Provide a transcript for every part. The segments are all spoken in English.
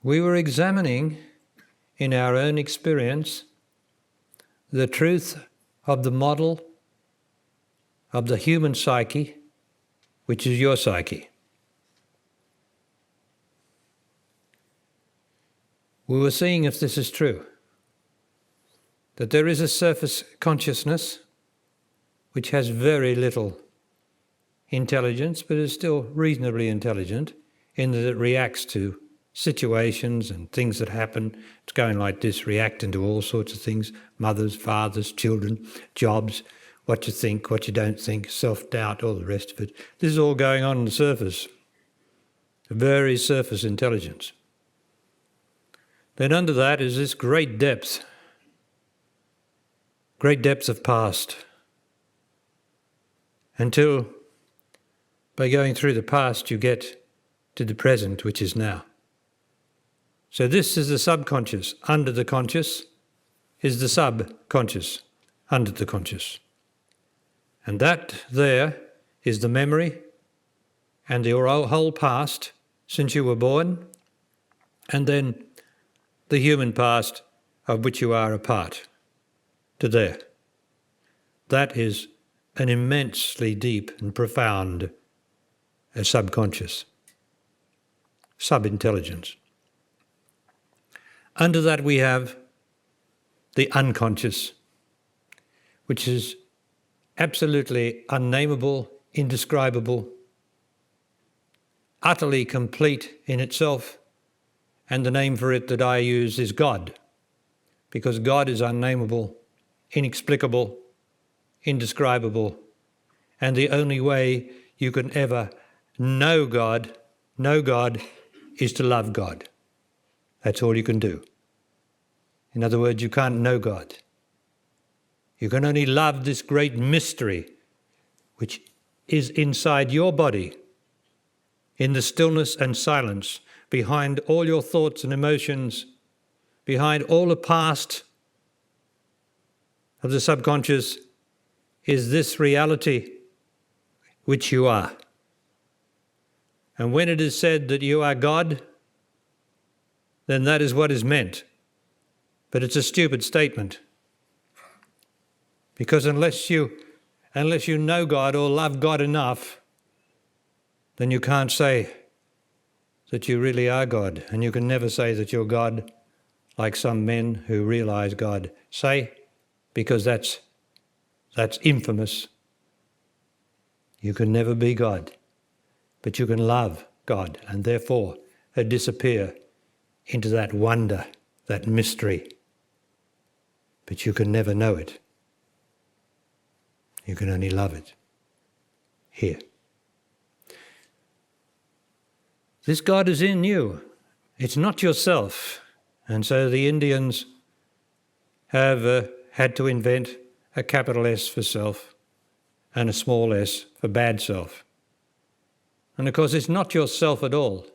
we were examining in our own experience the truth of the model of the human psyche, which is your psyche. We were seeing if this is true, that there is a surface consciousness which has very little intelligence, but is still reasonably intelligent in that it reacts to situations and things that happen. It's going like this, reacting to all sorts of things, mothers, fathers, children, jobs, what you think, what you don't think, self-doubt, all the rest of it. This is all going on the surface, a very surface intelligence. Then under that is this great depths of past, until by going through the past you get to the present, which is now. So this is the subconscious. Under the conscious is the subconscious, under the conscious. And that there is the memory and your whole past since you were born, and then the human past of which you are a part, to there. That is an immensely deep and profound subconscious, sub-intelligence. Under that we have the unconscious, which is absolutely unnameable, indescribable, utterly complete in itself, and the name for it that I use is God, because God is unnameable, inexplicable, indescribable, and the only way you can ever know God, is to love God. That's all you can do. In other words, you can't know God. You can only love this great mystery which is inside your body, in the stillness and silence, behind all your thoughts and emotions, behind all the past of the subconscious, is this reality which you are. And when it is said that you are God, then that is what is meant. But it's a stupid statement. Because unless you know God or love God enough, then you can't say that you really are God. And you can never say that you're God like some men who realize God say, because that's infamous. You can never be God, but you can love God and therefore disappear into that wonder, that mystery. But you can never know it. You can only love it here. This God is in you. It's not yourself. And so the Indians have had to invent a capital S for self and a small s for bad self. And of course, it's not yourself at all.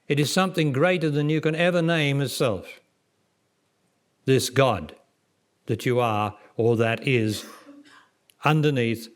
It is something greater than you can ever name as self. This God that you are, or that is, underneath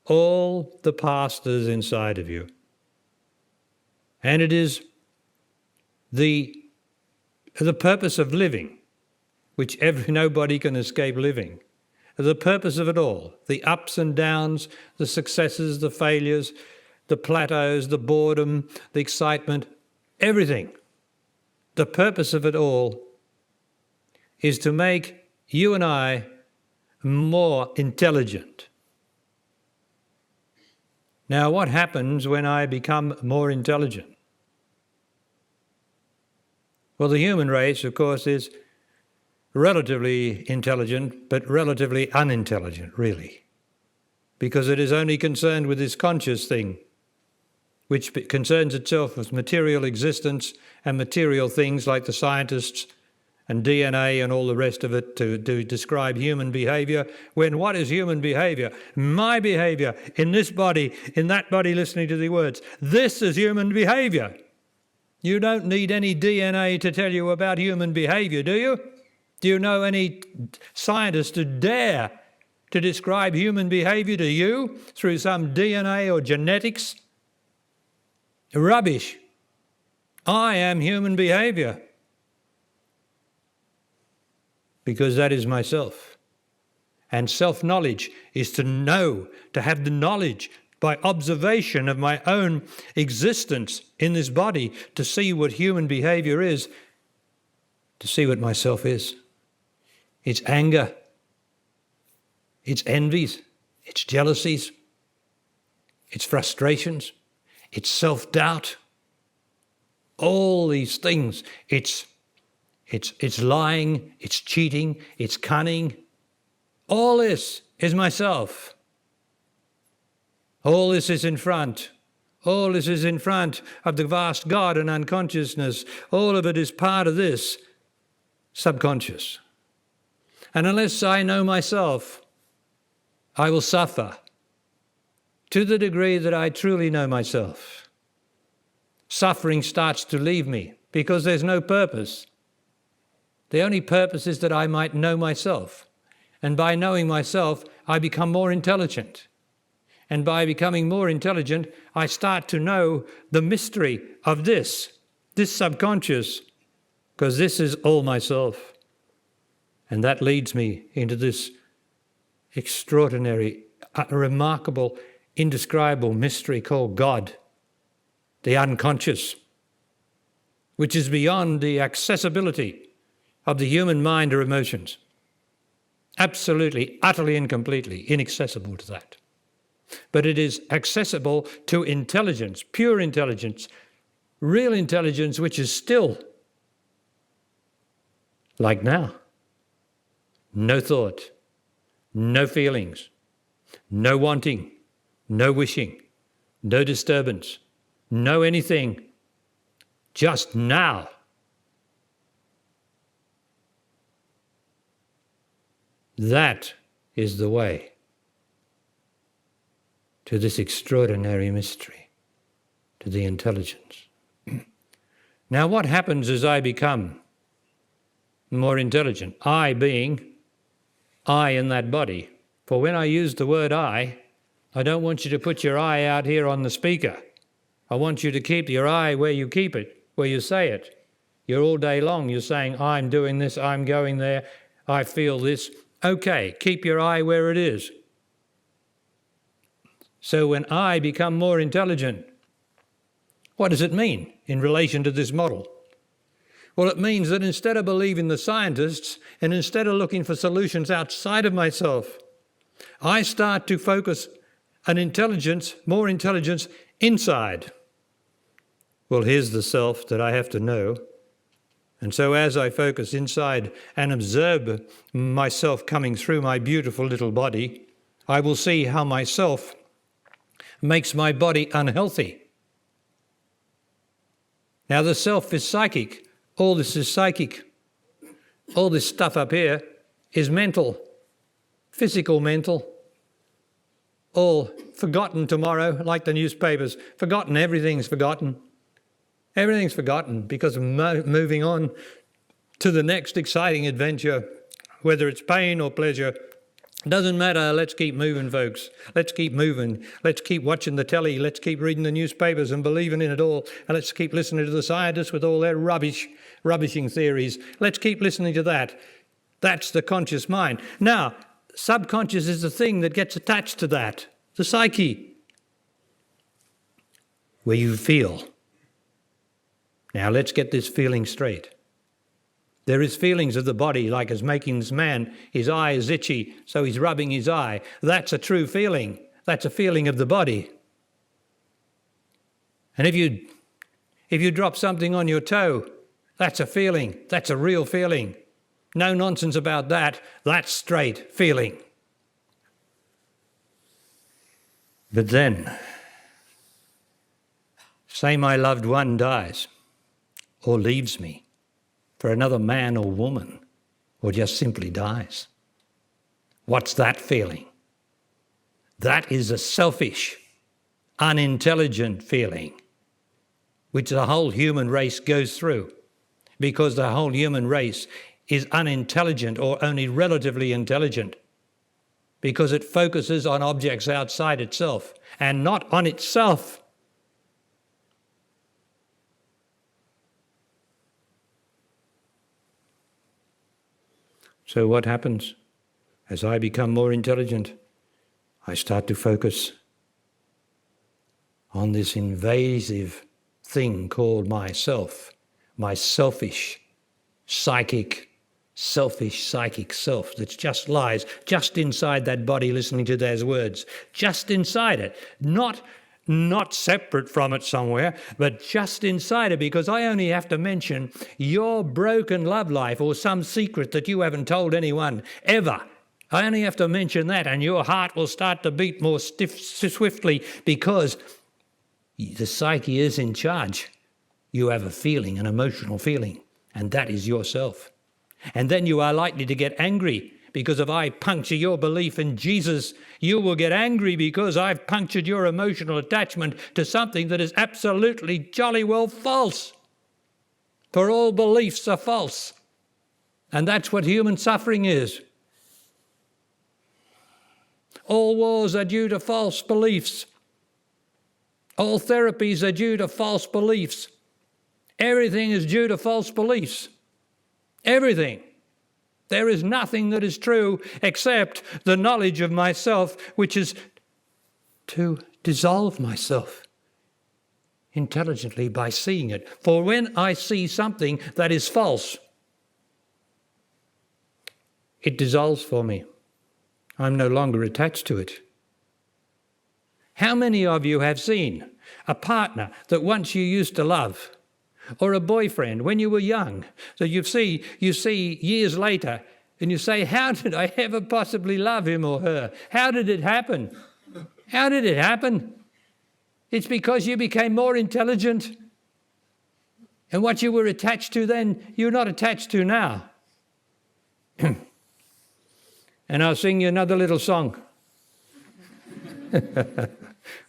all the past that is inside of you. And it is the purpose of living, which nobody can escape living. The purpose of it all, the ups and downs, the successes, the failures, the plateaus, the boredom, the excitement, everything. The purpose of it all is to make you and I more intelligent. Now, what happens when I become more intelligent? Well, the human race, of course, is relatively intelligent, but relatively unintelligent, really, because it is only concerned with this conscious thing, which concerns itself with material existence and material things like the scientists and DNA and all the rest of it to describe human behavior, when what is human behavior? My behavior in this body, in that body, listening to the words. This is human behavior. You don't need any DNA to tell you about human behavior, do you? Do you know any scientist who dare to describe human behavior to you through some DNA or genetics? Rubbish. I am human behavior, because that is myself. And self-knowledge is to know, to have the knowledge by observation of my own existence in this body, to see what human behavior is, to see what myself is. It's anger, it's envies, it's jealousies, it's frustrations, it's self-doubt. All these things, it's lying, it's cheating, it's cunning. All this is myself. All this is in front. All this is in front of the vast God and unconsciousness. All of it is part of this subconscious. And unless I know myself, I will suffer to the degree that I truly know myself. Suffering starts to leave me because there's no purpose. The only purpose is that I might know myself. And by knowing myself, I become more intelligent. And by becoming more intelligent, I start to know the mystery of this subconscious, because this is all myself. And that leads me into this extraordinary, remarkable, indescribable mystery called God, the unconscious, which is beyond the accessibility of the human mind or emotions. Absolutely, utterly and completely inaccessible to that. But it is accessible to intelligence, pure intelligence, real intelligence, which is still like now. No thought, no feelings, no wanting, no wishing, no disturbance, no anything, just now. That is the way to this extraordinary mystery, to the intelligence. Now, what happens as I become more intelligent? I being I in that body. For when I use the word I don't want you to put your I out here on the speaker. I want you to keep your I where you keep it, where you say it. You're all day long, you're saying, I'm doing this, I'm going there, I feel this. Okay, keep your I where it is. So when I become more intelligent, what does it mean in relation to this model? Well, it means that instead of believing the scientists and instead of looking for solutions outside of myself, I start to focus on intelligence, more intelligence inside. Well, here's the self that I have to know. And so as I focus inside and observe myself coming through my beautiful little body, I will see how myself makes my body unhealthy. Now the self is psychic. All this is psychic. All this stuff up here is mental, physical mental. All forgotten tomorrow, like the newspapers. Forgotten, everything's forgotten. Everything's forgotten because of moving on to the next exciting adventure, whether it's pain or pleasure. Doesn't matter, let's keep moving, folks. Let's keep moving. Let's keep watching the telly. Let's keep reading the newspapers and believing in it all. And let's keep listening to the scientists with all their rubbishing theories. Let's keep listening to that. That's the conscious mind. Now, subconscious is the thing that gets attached to that, the psyche, where you feel. Now let's get this feeling straight. There is feelings of the body, like as making this man, his eye is itchy, so he's rubbing his eye. That's a true feeling. That's a feeling of the body. And if you drop something on your toe, that's a feeling. That's a real feeling. No nonsense about that. That's straight feeling. But then, say my loved one dies or leaves me for another man or woman, or just simply dies. What's that feeling? That is a selfish, unintelligent feeling, which the whole human race goes through, because the whole human race is unintelligent or only relatively intelligent, because it focuses on objects outside itself and not on itself. So what happens? As I become more intelligent, I start to focus on this invasive thing called myself, my selfish, psychic self that just lies just inside that body listening to those words, just inside it, not separate from it somewhere, but just inside it, because I only have to mention your broken love life or some secret that you haven't told anyone ever. I only have to mention that and your heart will start to beat more swiftly, because the psyche is in charge. You have a feeling, an emotional feeling, and that is yourself. And then you are likely to get angry, because if I puncture your belief in Jesus, you will get angry because I've punctured your emotional attachment to something that is absolutely jolly well false. For all beliefs are false. And that's what human suffering is. All wars are due to false beliefs. All therapies are due to false beliefs. Everything is due to false beliefs. Everything. There is nothing that is true except the knowledge of myself, which is to dissolve myself intelligently by seeing it. For when I see something that is false, it dissolves for me. I'm no longer attached to it. How many of you have seen a partner that once you used to love, or a boyfriend when you were young, that you see years later, and you say, how did I ever possibly love him or her? How did it happen? How did it happen? It's because you became more intelligent. And what you were attached to then, you're not attached to now. And I'll sing you another little song.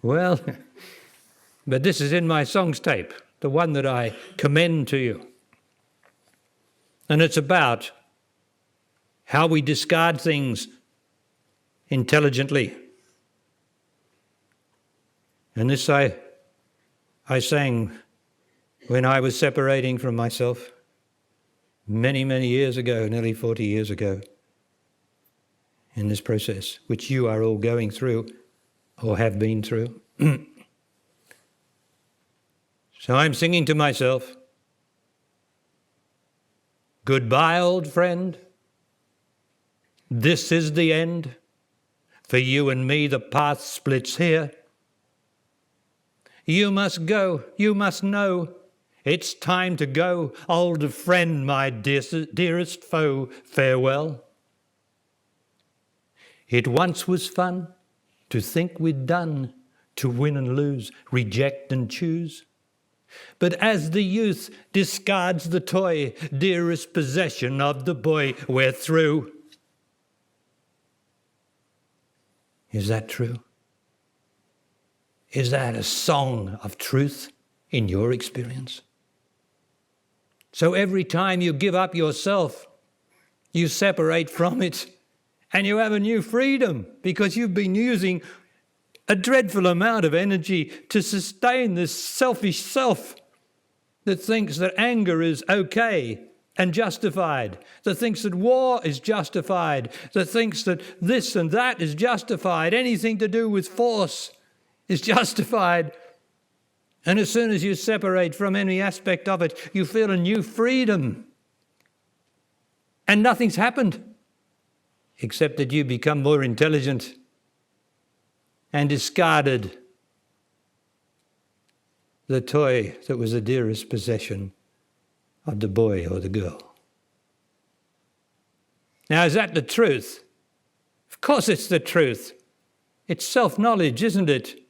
Well, but this is in my songs tape, the one that I commend to you. And it's about how we discard things intelligently. And this I sang when I was separating from myself many, many years ago, nearly 40 years ago, in this process, which you are all going through or have been through. So I'm singing to myself, goodbye, old friend. This is the end. For you and me, the path splits here. You must go, you must know. It's time to go. Old friend, my dearest foe, farewell. It once was fun to think we'd done, to win and lose, reject and choose. But as the youth discards the toy, dearest possession of the boy, we're through. Is that true? Is that a song of truth in your experience? So every time you give up yourself, you separate from it, and you have a new freedom, because you've been using a dreadful amount of energy to sustain this selfish self that thinks that anger is okay and justified, that thinks that war is justified, that thinks that this and that is justified, anything to do with force is justified. And as soon as you separate from any aspect of it, you feel a new freedom. And nothing's happened, except that you become more intelligent and discarded the toy that was the dearest possession of the boy or the girl. Now, is that the truth? Of course it's the truth. It's self-knowledge, isn't it?